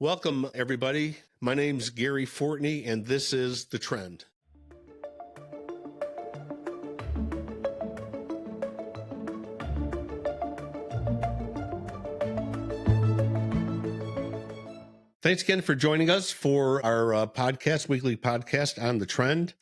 Welcome, everybody. My name's Gary Fortney, and this is The Trend. Thanks again for joining us for our weekly podcast on The Trend.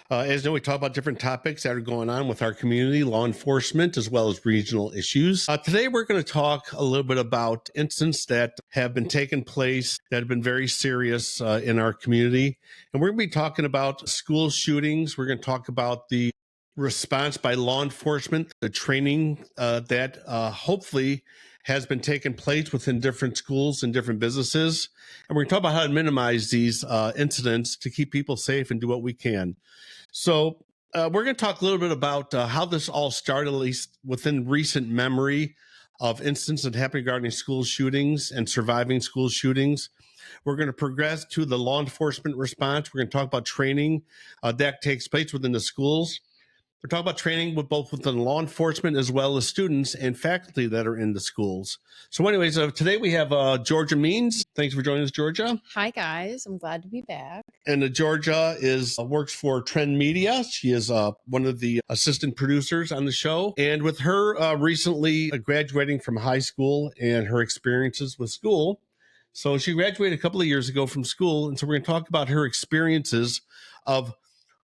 As you know, we talk about different topics that are going on with our community, law enforcement, as well as regional issues. Today, we're going to talk a little bit about incidents that have been taking place that have been very serious in our community. And we're going to be talking about school shootings. We're going to talk about the response by law enforcement, the training that hopefully has been taking place within different schools and different businesses. And we're going to talk about how to minimize these incidents to keep people safe and do what we can. So we're going to talk a little bit about how this all started, at least within recent memory of incidents that happened regarding school shootings and surviving school shootings. We're going to progress to the law enforcement response. We're going to talk about training that takes place within the schools. We're talking about training with both within law enforcement as well as students and faculty that are in the schools. So anyways, today we have Georgia Means. Thanks for joining us, Georgia. Hi, guys. I'm glad to be back. And Georgia works for Trend Media. She is one of the assistant producers on the show. And with her recently graduating from high school and her experiences with school, so she graduated a couple of years ago from school. And so we're going to talk about her experiences of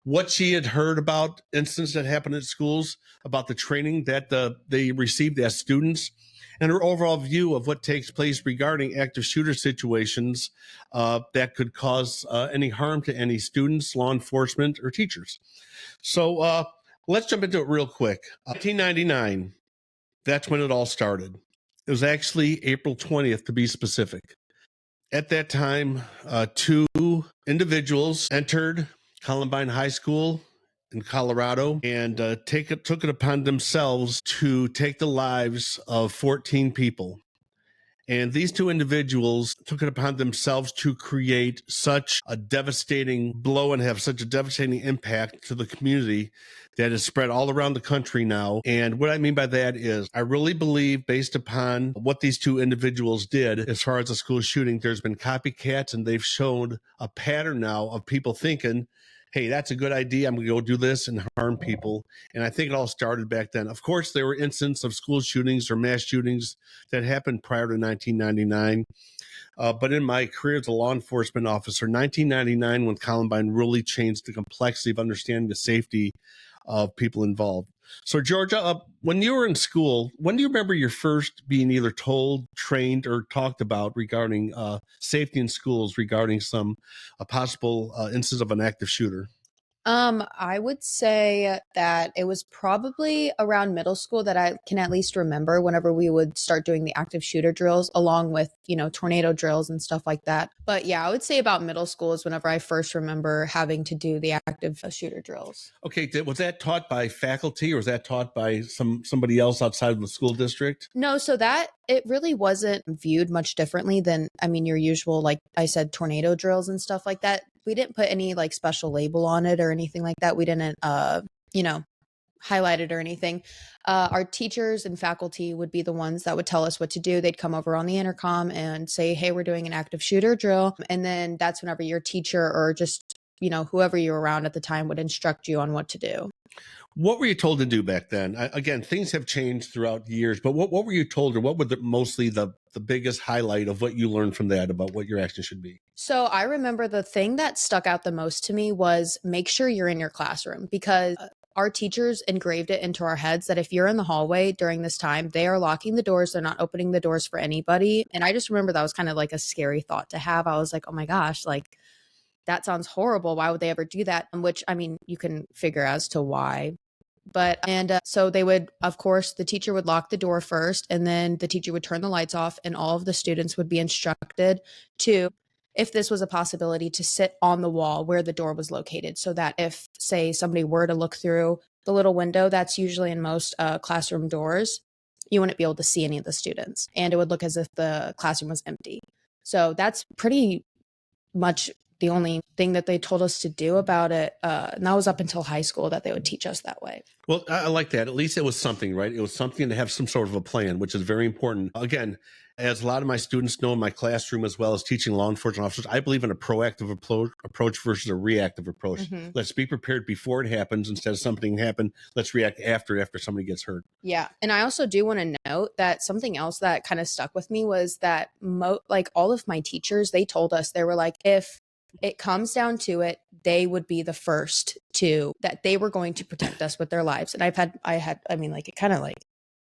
what she had heard about incidents that happened at schools, about the training that they received as students, and her overall view of what takes place regarding active shooter situations that could cause any harm to any students, law enforcement, or teachers. So let's jump into it real quick. 1999, that's when it all started. It was actually April 20th, to be specific. At that time, two individuals entered Columbine High School in Colorado and took it upon themselves to take the lives of 14 people. And these two individuals took it upon themselves to create such a devastating blow and have such a devastating impact to the community that is spread all around the country now. And what I mean by that is I really believe, based upon what these two individuals did as far as the school shooting, there's been copycats, and they've shown a pattern now of people thinking, hey, that's a good idea, I'm going to go do this and harm people. And I think it all started back then. Of course, there were incidents of school shootings or mass shootings that happened prior to 1999. But in my career as a law enforcement officer, 1999, when Columbine really changed the complexity of understanding the safety of people involved. So, Georgia, when you were in school, when do you remember your first being either told, trained, or talked about regarding safety in schools regarding some possible instance of an active shooter? I would say that it was probably around middle school that I can at least remember whenever we would start doing the active shooter drills along with, tornado drills and stuff like that. But yeah, I would say about middle school is whenever I first remember having to do the active shooter drills. Okay, was that taught by faculty or was that taught by somebody else outside of the school district? No, so that it really wasn't viewed much differently than, your usual, like I said, tornado drills and stuff like that. We didn't put any like special label on it or anything like that. We didn't, highlight it or anything. Our teachers and faculty would be the ones that would tell us what to do. They'd come over on the intercom and say, hey, we're doing an active shooter drill. And then that's whenever your teacher or just, whoever you were around at the time would instruct you on what to do. What were you told to do back then? Again, things have changed throughout years, but what were you told, or what were mostly the biggest highlight of what you learned from that about what your action should be? So I remember the thing that stuck out the most to me was make sure you're in your classroom, because our teachers engraved it into our heads that if you're in the hallway during this time, they are locking the doors. They're not opening the doors for anybody. And I just remember that was kind of like a scary thought to have. I was like, oh my gosh, like that sounds horrible. Why would they ever do that? Which, you can figure as to why. So they would, of course, the teacher would lock the door first, and then the teacher would turn the lights off, and all of the students would be instructed to, if this was a possibility, to sit on the wall where the door was located, so that if, say, somebody were to look through the little window that's usually in most classroom doors, you wouldn't be able to see any of the students, and it would look as if the classroom was empty. So that's pretty much the only thing that they told us to do about it. And that was up until high school that they would teach us that way. Well, I like that. At least it was something, right? It was something to have some sort of a plan, which is very important. Again, As a lot of my students know in my classroom, as well as teaching law enforcement officers, I believe in a proactive approach versus a reactive approach. Mhm. Let's be prepared before it happens instead of something happen. Let's react after somebody gets hurt. Yeah. And I also do want to note that something else that kind of stuck with me was that like all of my teachers, they told us, they were like, if it comes down to it, they would be the first to, that they were going to protect us with their lives. And I mean, like, it kind of like,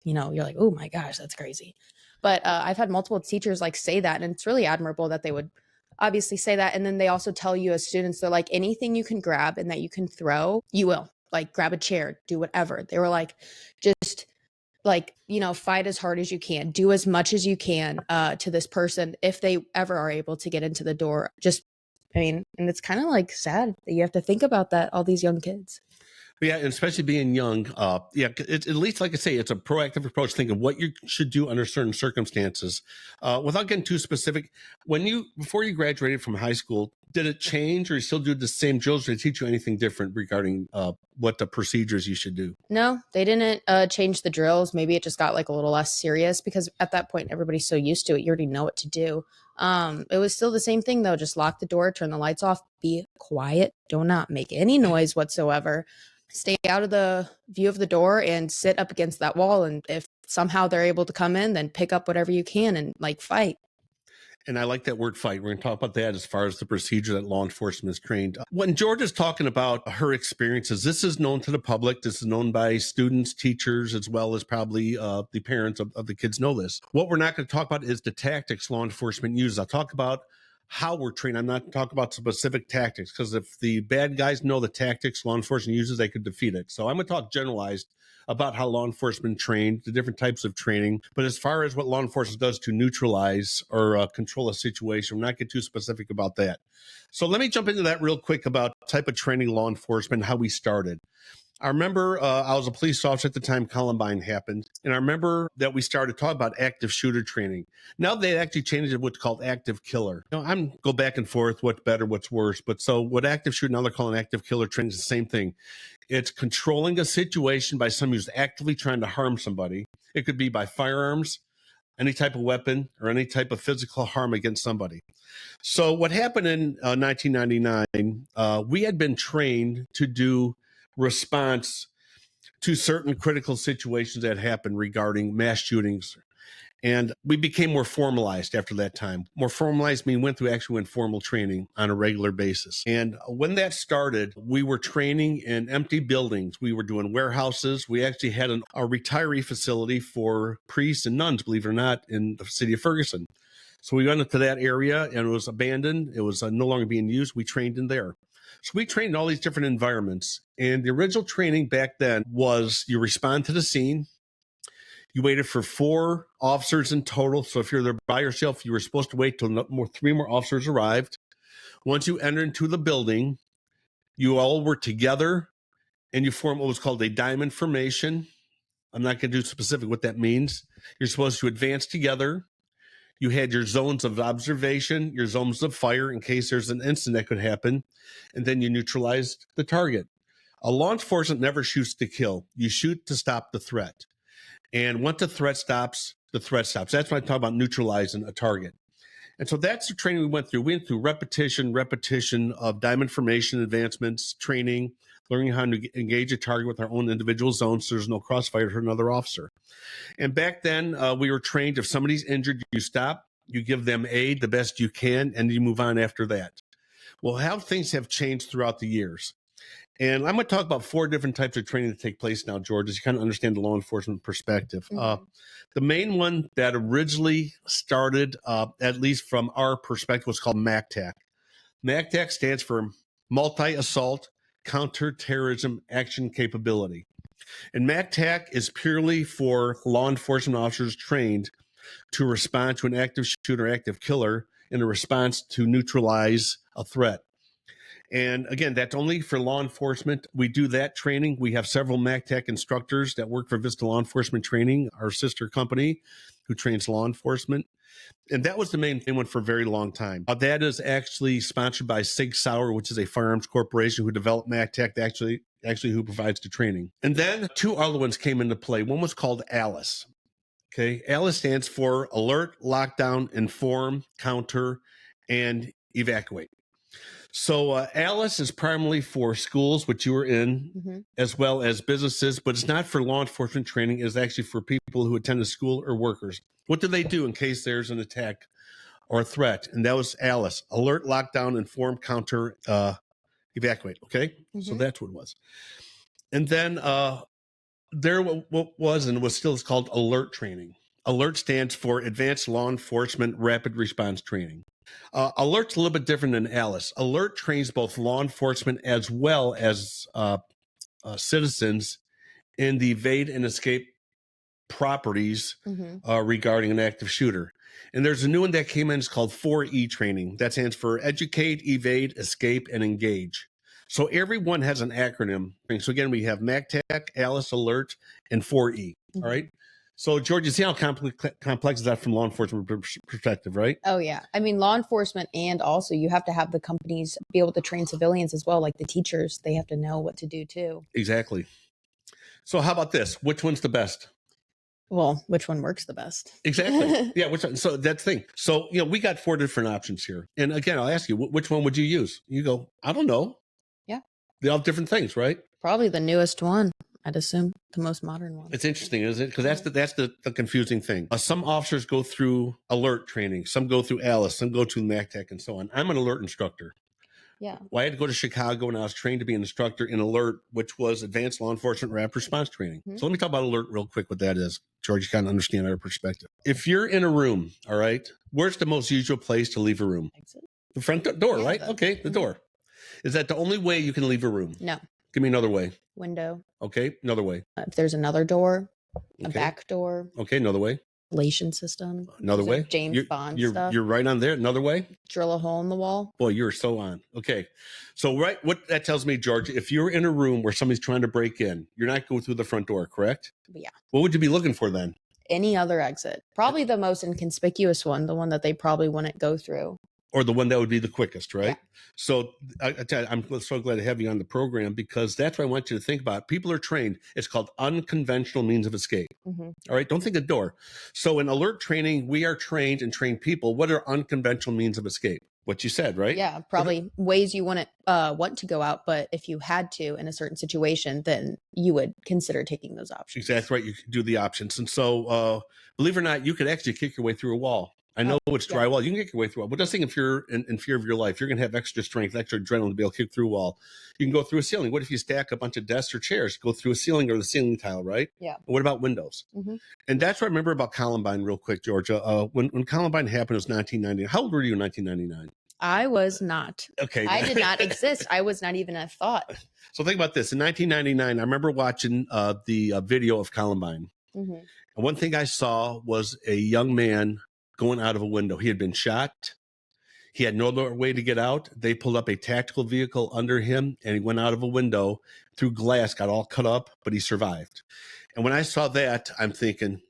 you're like, oh my gosh, that's crazy. But I've had multiple teachers like say that. And it's really admirable that they would obviously say that. And then they also tell you as students, they're like, anything you can grab and that you can throw, you will. Like, grab a chair, do whatever. They were like, just like, fight as hard as you can, do as much as you can to this person if they ever are able to get into the door. And it's kind of like sad that you have to think about that, all these young kids. Yeah, and especially being young, at least, like I say, it's a proactive approach, thinking what you should do under certain circumstances. Without getting too specific, before you graduated from high school, did it change, or you still do the same drills? Or did they teach you anything different regarding what the procedures you should do? No, they didn't change the drills. Maybe it just got like a little less serious because at that point everybody's so used to it, you already know what to do. It was still the same thing though. Just lock the door, turn the lights off, be quiet, do not make any noise whatsoever. Stay out of the view of the door and sit up against that wall. And if somehow they're able to come in, then pick up whatever you can and like fight. And I like that word fight. We're going to talk about that as far as the procedure that law enforcement is trained. When Georgia's talking about her experiences, this is known to the public. This is known by students, teachers, as well as probably the parents of the kids know this. What we're not going to talk about is the tactics law enforcement uses. I'll talk about how we're trained. I'm not talking about specific tactics, because if the bad guys know the tactics law enforcement uses, they could defeat it. So I'm going to talk generalized about how law enforcement trained, the different types of training. But as far as what law enforcement does to neutralize or control a situation, we're not get too specific about that. So let me jump into that real quick about type of training law enforcement, how we started. I remember I was a police officer at the time Columbine happened, and I remember that we started talking about active shooter training. Now they actually changed it to what's called active killer. I'm go back and forth, what's better, what's worse. But so what active shooter, now they're calling active killer training, is the same thing. It's controlling a situation by someone who's actively trying to harm somebody. It could be by firearms, any type of weapon, or any type of physical harm against somebody. So what happened in 1999, we had been trained to do response to certain critical situations that happened regarding mass shootings. And we became more formalized after that time. More formalized mean went formal training on a regular basis. And when that started, we were training in empty buildings. We were doing warehouses. We actually had a retiree facility for priests and nuns, believe it or not, in the city of Ferguson. So we went into that area and it was abandoned. It was no longer being used. We trained in there. So we trained in all these different environments. And the original training back then was you respond to the scene. You waited for 4 officers in total. So if you're there by yourself, you were supposed to wait till 3 more officers arrived. Once you entered into the building, you all were together and you formed what was called a diamond formation. I'm not going to do specific what that means. You're supposed to advance together. You had your zones of observation, your zones of fire in case there's an incident that could happen, and then you neutralized the target. A law enforcement never shoots to kill. You shoot to stop the threat. And once the threat stops, the threat stops. That's when I talk about neutralizing a target. And so that's the training we went through. We went through repetition of diamond formation advancements, training, learning how to engage a target with our own individual zones so there's no crossfire to another officer. And back then, we were trained if somebody's injured, you stop, you give them aid the best you can, and you move on after that. Well, how things have changed throughout the years. And I'm going to talk about 4 different types of training that take place now, George, as you kind of understand the law enforcement perspective. Mm-hmm. The main one that originally started, at least from our perspective, was called MACTAC. MACTAC stands for Multi-Assault Counterterrorism Action Capability. And MACTAC is purely for law enforcement officers trained to respond to an active shooter, active killer in a response to neutralize a threat. And again, that's only for law enforcement. We do that training. We have several MACTAC instructors that work for Vista Law Enforcement Training, our sister company who trains law enforcement. And that was the main one for a very long time. That is actually sponsored by Sig Sauer, which is a firearms corporation who developed MACTAC, actually who provides the training. And then 2 other ones came into play. One was called ALICE. Okay. ALICE stands for Alert, Lockdown, Inform, Counter, and Evacuate. So ALICE is primarily for schools, which you were in, Mhm. as well as businesses, but it's not for law enforcement training. It's actually for people who attend a school or workers. What do they do in case there's an attack or a threat? And that was ALICE: Alert, Lockdown, Inform, Counter, Evacuate. Okay. So Mhm. that's what it was. And then there what was and was still is called alert training. Alert stands for Advanced Law Enforcement Rapid Response Training. Alert's a little bit different than ALICE. Alert trains both law enforcement as well as citizens in the evade and escape properties Mhm. regarding an active shooter. And there's a new one that came in. It's called 4E training. That stands for Educate, Evade, Escape, and Engage. So everyone has an acronym. So again, we have MACTAC, ALICE, Alert, and 4E. Mhm. All right. So George, you see how complex is that from law enforcement perspective, right? Oh yeah. I mean, law enforcement, and also you have to have the companies be able to train civilians as well, like the teachers. They have to know what to do too. Exactly. So how about this? Which one's the best? Well, which one works the best? Exactly. Yeah. Which one? So that's the thing. So, we got 4 different options here. And again, I'll ask you, which one would you use? You go, I don't know. Yeah. They all have different things, right? Probably the newest one. I'd assume the most modern one. It's interesting, isn't it? Because that's the confusing thing. Some officers go through alert training. Some go through ALICE. Some go through MACTAC and so on. I'm an alert instructor. Yeah. Well, I had to go to Chicago and I was trained to be an instructor in alert, which was Advanced Law Enforcement Rapid Response Training. Mhm. So let me talk about alert real quick, what that is. George, you kind of understand our perspective. If you're in a room, all right, where's the most usual place to leave a room? Exit? The front door, Yeah, right? Okay, the door. Is that the only way you can leave a room? No. Give me another way. Window. Okay, another way. If there's another door, a Okay. back door, Okay, another way. ventilation system. Another Those are way. James Bond stuff. You're right on there. Another way. Drill a hole in the wall. Boy, you're so on. Okay. So what that tells me, George, if you're in a room where somebody's trying to break in, you're not going through the front door, correct? Yeah. What would you be looking for then? Any other exit. Probably the most inconspicuous one, the one that they probably wouldn't go through. Or the one that would be the quickest, right? Yeah. So I tell you, I'm so glad to have you on the program because that's what I want you to think about. People are trained. It's called unconventional means of escape. Mhm. All right. Don't think of door. So in alert training, we are trained and train people. What are unconventional means of escape? What you said, right? Yeah, probably ways you wouldn't want to go out, but if you had to in a certain situation, then you would consider taking those options. Exactly right. You can do the options. And so, believe it or not, you could actually kick your way through a wall. I know it's drywall. You can kick your way through a wall. But just think if you're in fear of your life, you're going to have extra strength, extra adrenaline to be able to kick through a wall. You can go through a ceiling. What if you stack a bunch of desks or chairs? Go through a ceiling or the ceiling tile, right? Yeah. What about windows? Mhm. And that's what I remember about Columbine real quick, Georgia. When Columbine happened, it was 1990. How old were you in 1999? I was not. Okay. I did not exist. I was not even a thought. So think about this. In 1999, I remember watching the video of Columbine. Mhm. And one thing I saw was a young man going out of a window. He had been shot. He had no other way to get out. They pulled up a tactical vehicle under him and he went out of a window through glass, got all cut up, but he survived. And when I saw that, I'm thinking,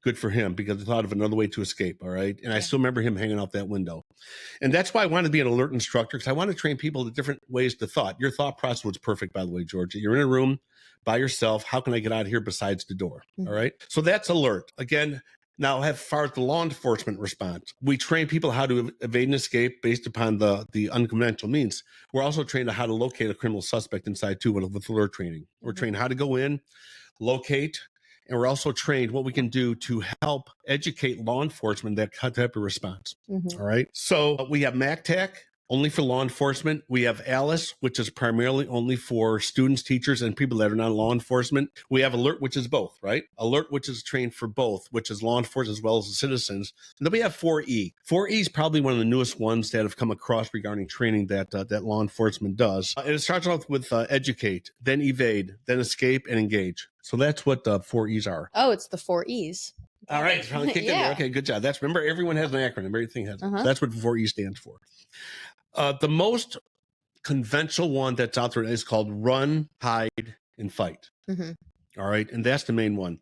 good for him because I thought of another way to escape. All right. And I still remember him hanging out that window. And that's why I wanted to be an alert instructor because I want to train people to different ways to thought. Your thought process was perfect, by the way, Georgia. You're in a room by yourself. How can I get out of here besides the door? Mhm. All right. So that's alert. Again, now as far as the law enforcement response, we train people how to evade and escape based upon the unconventional means. We're also trained on how to locate a criminal suspect inside too with alert training. We're Mhm. trained how to go in, locate, and we're also trained what we can do to help educate law enforcement that type of response. Mhm. All right. So we have MACTAC, only for law enforcement. We have ALICE, which is primarily only for students, teachers, and people that are not law enforcement. We have ALERT, which is both, right? ALERT, which is trained for both, which is law enforcement as well as the citizens. And then we have 4E. 4E is probably one of the newest ones that have come across regarding training that law enforcement does. And it starts off with educate, then evade, then escape, and engage. So that's what 4Es are. Oh, it's the 4 E's. All right. Trying to kick in there. Okay, good job. That's remember, everyone has an acronym. Everything has. So that's what 4E stands for. The most conventional one that's out there is called run, hide, and fight. Mm-hmm. All right, and that's the main one.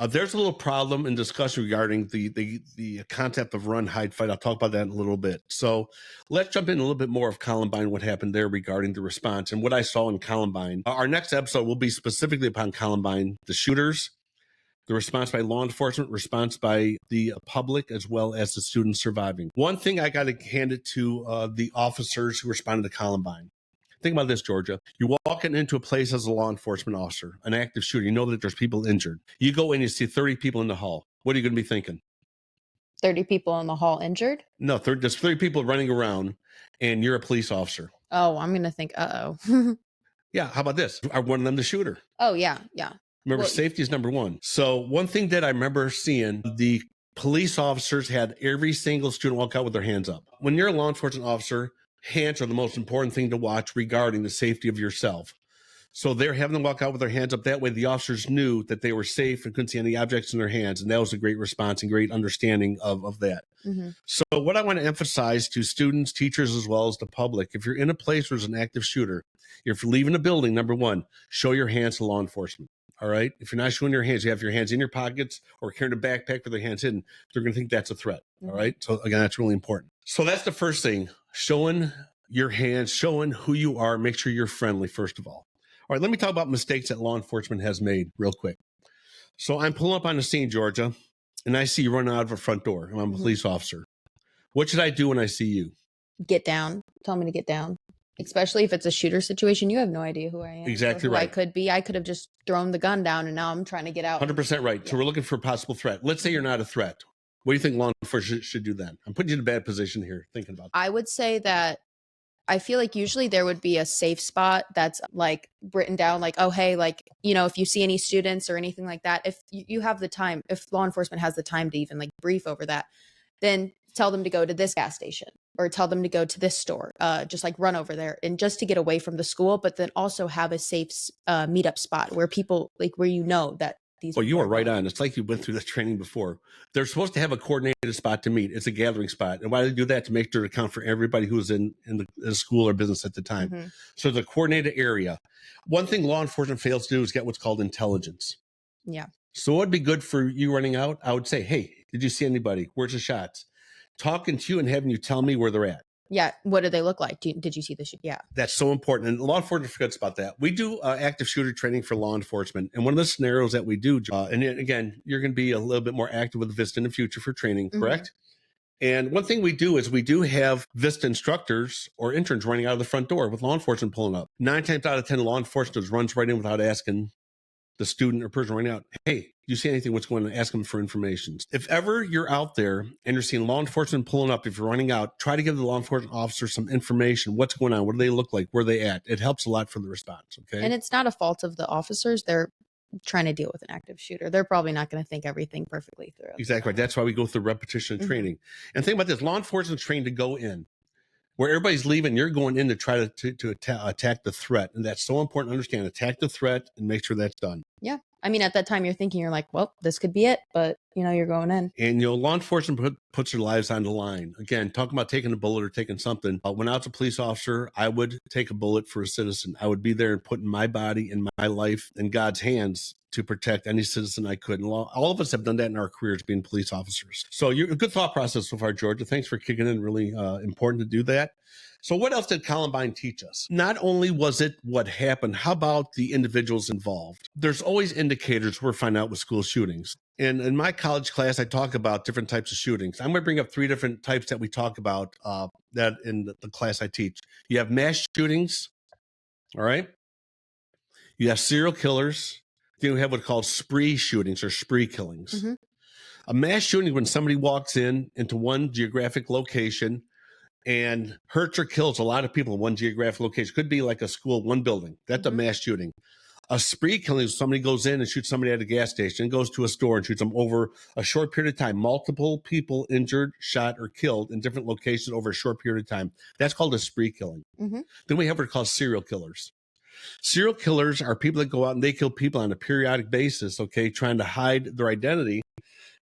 There's a little problem in discussion regarding the concept of run, hide, fight. I'll talk about that in a little bit. So let's jump in a little bit more of Columbine, what happened there regarding the response and what I saw in Columbine. Our next episode will be specifically upon Columbine, the shooters, the response by law enforcement, response by the public, as well as the students surviving. One thing I got to hand it to the officers who responded to Columbine. Think about this, Georgia. You're walking into a place as a law enforcement officer, an active shooter. You know that there's people injured. You go in, you see 30 people in the hall. What are you going to be thinking? 30 people in the hall injured? No, there's 30 people running around, and you're a police officer. Oh, I'm going to think, uh-oh. Yeah, how about this? Are one of them the shooter? Oh, yeah, yeah. Remember, Well, safety is number one. So one thing that I remember seeing, the police officers had every single student walk out with their hands up. When you're a law enforcement officer, hands are the most important thing to watch regarding the safety of yourself. So they're having them walk out with their hands up. That way the officers knew that they were safe and couldn't see any objects in their hands. And that was a great response and great understanding of that. mm-hmm. So what I want to emphasize to students, teachers, as well as the public, if you're in a place where there's an active shooter, if you're leaving a building, number one, show your hands to law enforcement. All right. If you're not showing your hands, you have your hands in your pockets or carrying a backpack with their hands hidden, they're going to think that's a threat. Mm-hmm. All right. So again, that's really important. So that's the first thing, showing your hands, showing who you are. Make sure you're friendly, first of all. All right. Let me talk about mistakes that law enforcement has made real quick. So I'm pulling up on the scene, Georgia, and I see you running out of a front door. And I'm a police officer. What should I do when I see you? Get down. Tell me to get down. Especially if it's a shooter situation, you have no idea who I am. Exactly who right. I could be. I could have just thrown the gun down and now I'm trying to get out. 100% right. Yeah. So we're looking for a possible threat. Let's say you're not a threat. What do you think law enforcement should do then? I'm putting you in a bad position here thinking about that. I would say that I feel like usually there would be a safe spot that's like written down like, oh, hey, like, you know, if you see any students or anything like that, if you have the time, if law enforcement has the time to even like brief over that, then tell them to go to this gas station or tell them to go to this store, just like run over there and just to get away from the school, but then also have a safe meetup spot where people like where you know that these. Well, you are right on. It's like you went through this training before. They're supposed to have a coordinated spot to meet. It's a gathering spot. And why do they do that? To make sure to account for everybody who's in the school or business at the time. Mm-hmm. So the coordinated area. One thing law enforcement fails to do is get what's called intelligence. Yeah. So what would be good for you running out? I would say, hey, did you see anybody? Where's the shots? Talking to you and having you tell me where they're at. Yeah. What do they look like? Did you see the shoot? Yeah. That's so important. And law enforcement forgets about that. We do active shooter training for law enforcement. And one of the scenarios that we do, and again, you're going to be a little bit more active with Vista in the future for training, correct? And one thing we do is we do have Vista instructors or interns running out of the front door with law enforcement pulling up. 9 times out of 10, law enforcement runs right in without asking the student or person running out, hey, do you see anything? What's going on? Ask them for information. If ever you're out there and you're seeing law enforcement pulling up, if you're running out, try to give the law enforcement officer some information. What's going on? What do they look like? Where are they at? It helps a lot for the response. Okay. And it's not a fault of the officers. They're trying to deal with an active shooter. They're probably not going to think everything perfectly through. Exactly right. That's why we go through repetition and training. And think about this, law enforcement is trained to go in. Where everybody's leaving, you're going in to try to attack the threat. And that's so important to understand. Attack the threat and make sure that's done. Yeah. I mean, at that time, you're thinking, you're like, well, this could be it. But, you know, you're going in. And, you know, law enforcement puts their lives on the line. Again, talking about taking a bullet or taking something. When I was a police officer, I would take a bullet for a citizen. I would be there and putting my body and my life in God's hands to protect any citizen I could. And all of us have done that in our careers being police officers. So you're a good thought process so far, Georgia. Thanks for kicking in. Really important to do that. So what else did Columbine teach us? Not only was it what happened, how about the individuals involved? There's always indicators we're finding out with school shootings. And in my college class, I talk about different types of shootings. I'm going to bring up 3 different types that we talk about that in the class I teach. You have mass shootings, all right? You have serial killers. Then you have what's called spree shootings or spree killings. Mm-hmm. A mass shooting is when somebody walks into one geographic location and hurts or kills a lot of people in one geographic location. Could be like a school, one building. That's a mass shooting. A spree killing is somebody goes in and shoots somebody at a gas station, goes to a store and shoots them over a short period of time. Multiple people injured, shot, or killed in different locations over a short period of time. That's called a spree killing. Mm-hmm. Then we have what are called serial killers. Serial killers are people that go out and they kill people on a periodic basis, okay, trying to hide their identity,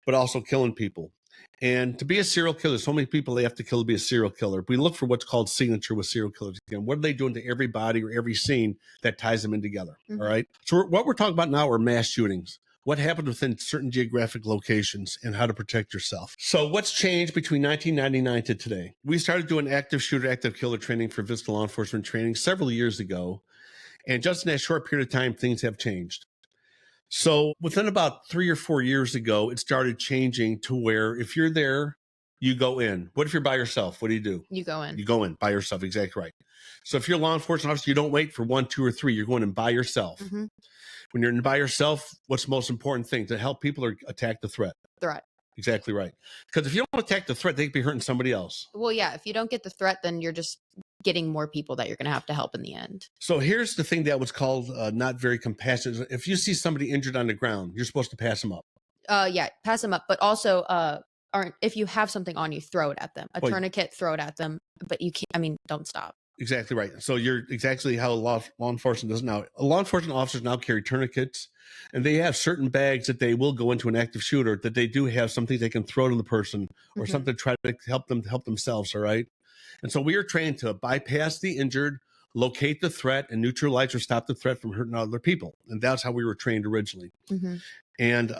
but also killing people. And to be a serial killer, so many people they have to kill to be a serial killer. We look for what's called signature with serial killers. Again, what are they doing to every body or every scene that ties them in together? All right. So what we're talking about now are mass shootings. What happened within certain geographic locations and how to protect yourself. So what's changed between 1999 to today? We started doing active shooter, active killer training for Vista law enforcement training several years ago. And just in that short period of time, things have changed. So within about 3 or 4 years ago, it started changing to where if you're there, you go in. What if you're by yourself? What do? You go in. You go in by yourself. Exactly right. So if you're a law enforcement officer, you don't wait for 1, 2, or 3. You're going in by yourself. Mhm. When you're in by yourself, what's the most important thing? To help people or attack the threat? Threat. Exactly right. Because if you don't attack the threat, they could be hurting somebody else. Well, yeah, if you don't get the threat, then you're just getting more people that you're going to have to help in the end. So here's the thing that was called not very compassionate. If you see somebody injured on the ground, you're supposed to pass them up. Yeah, pass them up, but also if you have something on you, throw it at them. A Well, tourniquet, throw it at them, but you can't, I mean, don't stop. Exactly right. So you're exactly how law enforcement does now. Law enforcement officers now carry tourniquets, and they have certain bags that they will go into an active shooter that they do have something they can throw to the person or Mhm. something to try to help themselves. All right. And so we are trained to bypass the injured, locate the threat, and neutralize or stop the threat from hurting other people. And that's how we were trained originally. Mhm. And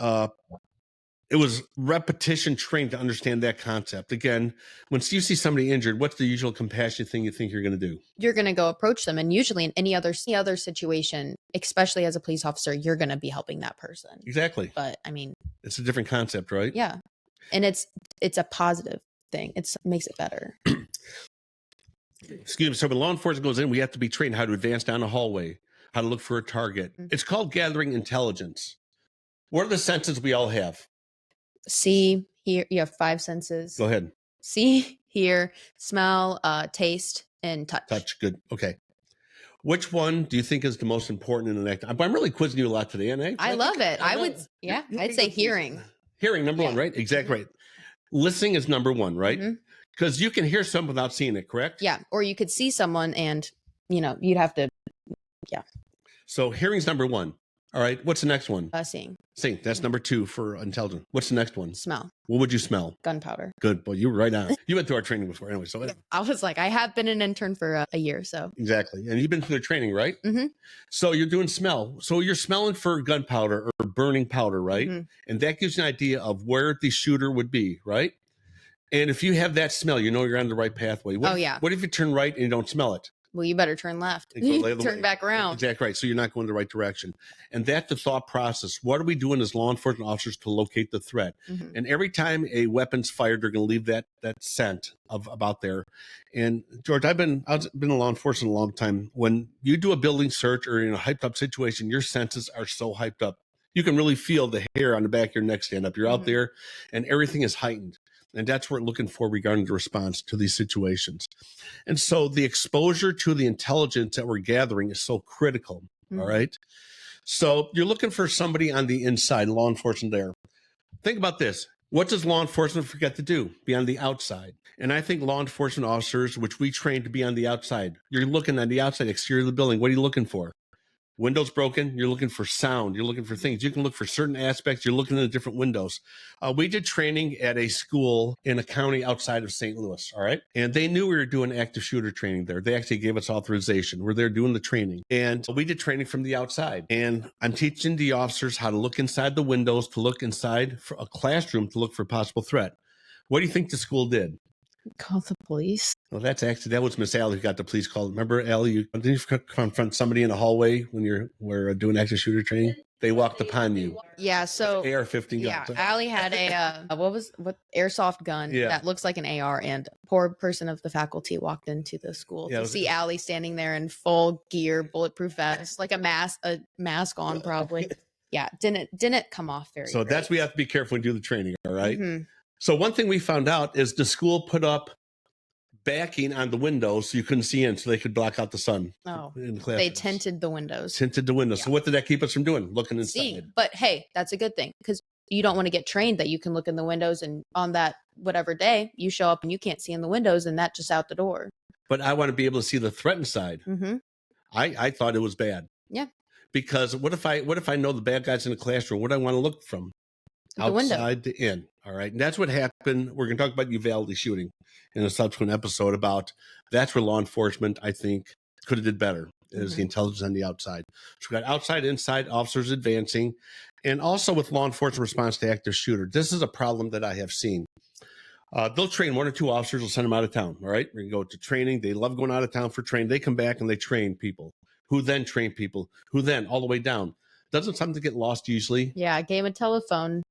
it was repetition training to understand that concept. Again, when you see somebody injured, what's the usual compassionate thing you think you're going to do? You're going to go approach them, and usually in any other situation, especially as a police officer, you're going to be helping that person. Exactly. But I mean, It's a different concept, right? yeah, and it's a positive thing. It makes it better. Excuse me. So when law enforcement goes in, we have to be trained how to advance down a hallway, how to look for a target. Mhm. It's called gathering intelligence. What are the senses we all have? See, hear. You have 5 senses. Go ahead. See, hear, smell, taste, and touch. Touch. Good. Okay. Which one do you think is the most important in an act? I'm really quizzing you a lot today, and I love it. I would, you I'd say hearing. Hearing, number one, Yeah. right? Exactly Mhm. right. Listening is number one, right? Mhm. Because you can hear something without seeing it, correct? Yeah, or you could see someone and, you'd have to So hearing's number one. All right. What's the next one? seeing, Seeing. That's number 2 for intelligence. What's the next one? smell, What would you smell? gunpowder. Good. Boy, you were right on. You went through our training before anyway. So I was like, I have been an intern for a year, so. exactly. And you've been through the training, right? Mhm. So you're doing smell. So you're smelling for gunpowder or burning powder, right? Mhm. And that gives you an idea of where the shooter would be, right? And if you have that smell, you know you're on the right pathway. Oh, yeah. What if you turn right and you don't smell it? Well, you better turn left. And go the other Turn way. back around. Exactly right. So you're not going the right direction. And that's the thought process. What are we doing as law enforcement officers to locate the threat? Mhm. And every time a weapon's fired, they're going to leave that scent of about there. And George, I've been in law enforcement a long time. When you do a building search or in a hyped up situation, your senses are so hyped up. You can really feel the hair on the back of your neck stand up. You're out Mhm. there and everything is heightened. And that's what we're looking for regarding the response to these situations. And so the exposure to the intelligence that we're gathering is so critical. Mhm. All right. So you're looking for somebody on the inside, law enforcement there. Think about this. What does law enforcement forget to do? Be on the outside. And I think law enforcement officers, which we train to be on the outside, you're looking on the outside exterior of the building. What are you looking for? Windows broken, you're looking for sound, you're looking for things. You can look for certain aspects, you're looking at different windows. We did training at a school in a county outside of St. Louis, all right? And they knew we were doing active shooter training there. They actually gave us authorization. We're there doing the training. And we did training from the outside. And I'm teaching the officers how to look inside the windows, to look inside for a classroom to look for possible threat. What do you think the school did? Call the police. Well, that was Miss Allie who got the police call. Remember, Allie, didn't you confront somebody in a hallway when we're doing active shooter training? They walked upon you. Yeah, so AR-15 yeah, gun. Allie had a what airsoft gun Yeah. that looks like an AR, and a poor person of the faculty walked into the school Yeah, it to was- see Allie standing there in full gear, bulletproof vest, like a mask on probably. Yeah, didn't come off very. So that's great. we have to be careful when we do the training, all right? Mhm. So one thing we found out is the school put up backing on the windows so you couldn't see in, so they could block out the sun. Oh, in the they classrooms. tinted the windows. Tinted the windows. So Yeah. what did that keep us from doing? Looking inside. Seeing. But hey, that's a good thing because you don't want to get trained that you can look in the windows, and on that whatever day you show up and you can't see in the windows, and that just out the door. But I want to be able to see the threat inside. Mm-hmm. I thought it was bad. Yeah. Because what if I know the bad guys in the classroom? What do I want to look from? The window. Outside to in. All right. And that's what happened. We're going to talk about Uvalde shooting in a subsequent episode about that's where law enforcement, I think, could have did better is the intelligence on the outside. So we got outside, inside, officers advancing, and also with law enforcement response to active shooter. This is a problem that I have seen. They'll train 1 or 2 officers, will send them out of town. All right. We're going to go to training. They love going out of town for training. They come back and they train people who then train people who then all the way down Doesn't something get lost usually? Yeah, a game of telephone.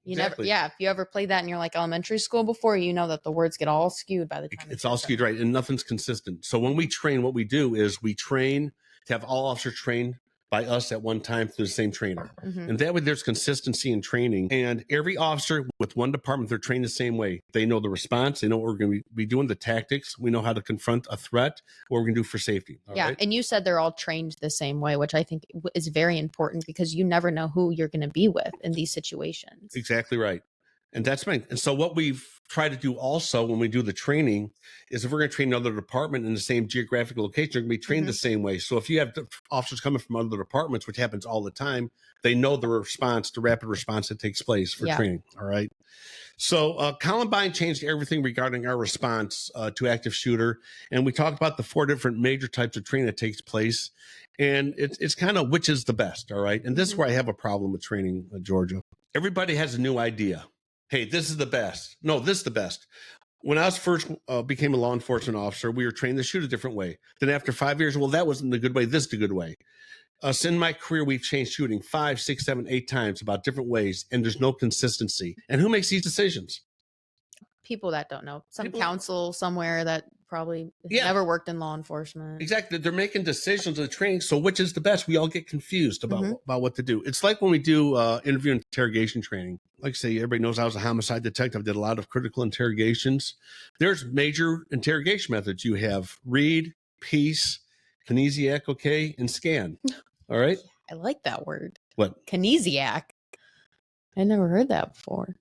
You Exactly. never, yeah. If you ever played that in your like elementary school before, you know that the words get all skewed by the time It's all skewed, right? And nothing's consistent. So when we train, what we do is we train to have all officers trained by us at one time through the same trainer. Mhm. And that way there's consistency in training. And every officer with one department, they're trained the same way. They know the response. They know what we're going to be doing, the tactics. We know how to confront a threat, what we're going to do for safety. All Yeah. right? And you said they're all trained the same way, which I think is very important because you never know who you're going to be with in these situations. Exactly right. And that's my, and so what we've tried to do also when we do the training is if we're going to train another department in the same geographic location, they're going to be trained the same way. So if you have officers coming from other departments, which happens all the time, they know the response, the rapid response that takes place for training. All right. So Columbine changed everything regarding our response to active shooter. And we talked about the 4 different major types of training that takes place. And it's kind of which is the best. All right. And this is where I have a problem with training, Georgia. Everybody has a new idea. Hey, this is the best. No, this is the best. When I was first became a law enforcement officer, we were trained to shoot a different way. Then after 5 years, well, that wasn't the good way. This is the good way. Us in my career, we've changed shooting 5, 6, 7, 8 times about different ways, and there's no consistency. And who makes these decisions? People that don't know. Some counsel somewhere that probably Yeah. never worked in law enforcement. Exactly. They're making decisions of the training. So which is the best? We all get confused about what to do. It's like when we do interview and interrogation training. Like I say, everybody knows I was a homicide detective. I did a lot of critical interrogations. There's major interrogation methods. You have read, piece, kinesiac, okay, and scan. All right. I like that word. What? Kinesiac. I never heard that before.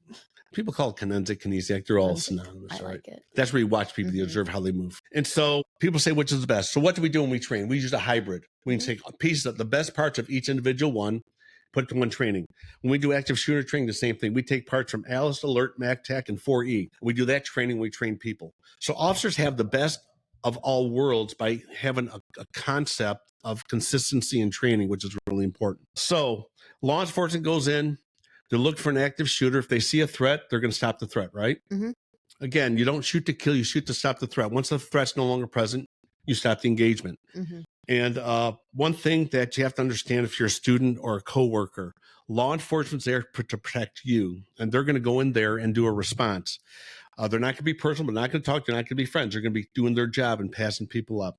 People call it kinesiac. They're all synonymous. I right? like it. That's where you watch people, you observe how they move. And so people say, which is the best? So what do we do when we train? We use a hybrid. We can take pieces of the best parts of each individual one, put it to one training. When we do active shooter training, the same thing. We take parts from Alice, Alert, MACTAC, and 4E. We do that training. We train people. So officers have the best of all worlds by having a concept of consistency in training, which is really important. So law enforcement goes in, they look for an active shooter. If they see a threat, they're going to stop the threat, right? Again, you don't shoot to kill, you shoot to stop the threat. Once the threat's no longer present, you stop the engagement. And one thing that you have to understand if you're a student or a coworker, law enforcement's there to protect you, and they're going to go in there and do a response. They're not going to be personal, they're not going to talk, they're not going to be friends. They're going to be doing their job and passing people up.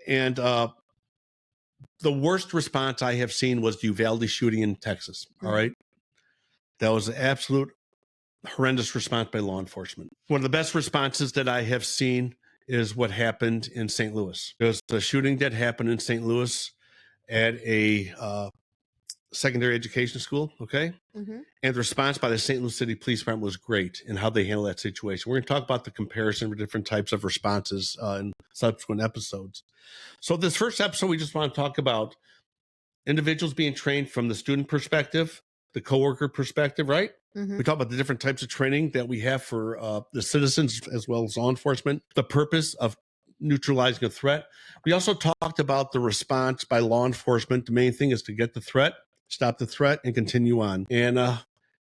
And the worst response I have seen was the Uvalde shooting in Texas. All right. That was an absolute horrendous response by law enforcement. One of the best responses that I have seen is what happened in St. Louis. There was a shooting that happened in St. Louis at a secondary education school, okay? And the response by the St. Louis City Police Department was great in how they handled that situation. We're going to talk about the comparison of different types of responses in subsequent episodes. So this first episode, we just want to talk about individuals being trained from the student perspective, the coworker perspective, right? We talk about the different types of training that we have for the citizens as well as law enforcement, the purpose of neutralizing a threat. We also talked about the response by law enforcement. The main thing is to get the threat, stop the threat, and continue on. And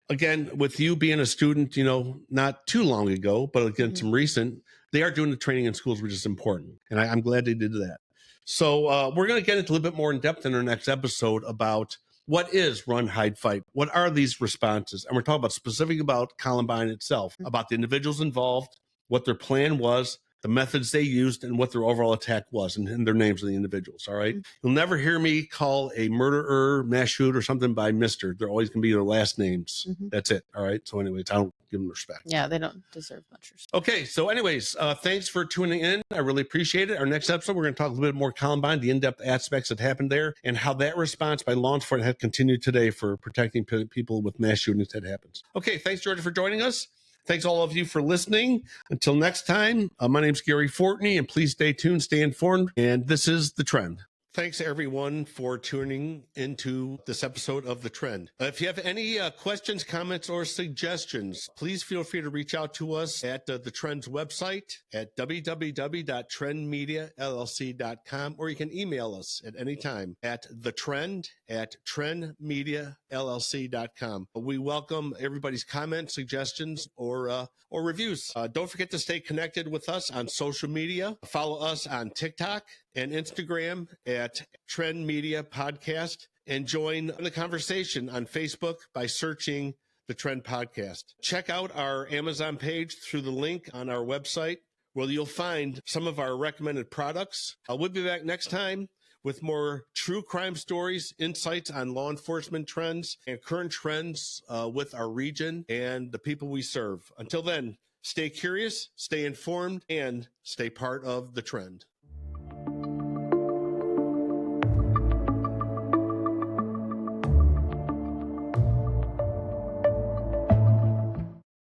again, with you being a student, you know, not too long ago, but again, some recent, they are doing the training in schools, which is important. And I'm glad they did that. So we're going to get into a little bit more in depth in our next episode about what is run, hide, fight? What are these responses? And we're talking about specific about Columbine itself, about the individuals involved, what their plan was, the methods they used, and what their overall attack was, and their names of the individuals, all right? You'll never hear me call a murderer, mass shooter, or something by Mr. They're always going to be their last names. That's it, all right? So anyways, I don't give them respect. Yeah, they don't deserve much respect. Okay, so anyways, thanks for tuning in. I really appreciate it. Our next episode, we're going to talk a little bit more Columbine, the in-depth aspects that happened there, and how that response by law enforcement has continued today for protecting people with mass shootings that happens. Okay, thanks, Georgia, for joining us. Thanks all of you for listening. Until next time, my name's Gary Fortney, and please stay tuned, stay informed, and this is The Trend. Thanks, everyone, for tuning into this episode of The Trend. If you have any questions, comments, or suggestions, please feel free to reach out to us at The Trend's website at www.trendmediallc.com, or you can email us at any time at thetrend@trendmediallc.com. We welcome everybody's comments, suggestions, or reviews. Don't forget to stay connected with us on social media. Follow us on TikTok and Instagram at at Trend Media Podcast and join the conversation on Facebook by searching the Trend Podcast. Check out our Amazon page through the link on our website, where you'll find some of our recommended products. We'll be back next time with more true crime stories, insights on law enforcement trends, and current trends with our region and the people we serve. Until then, stay curious, stay informed, and stay part of the trend.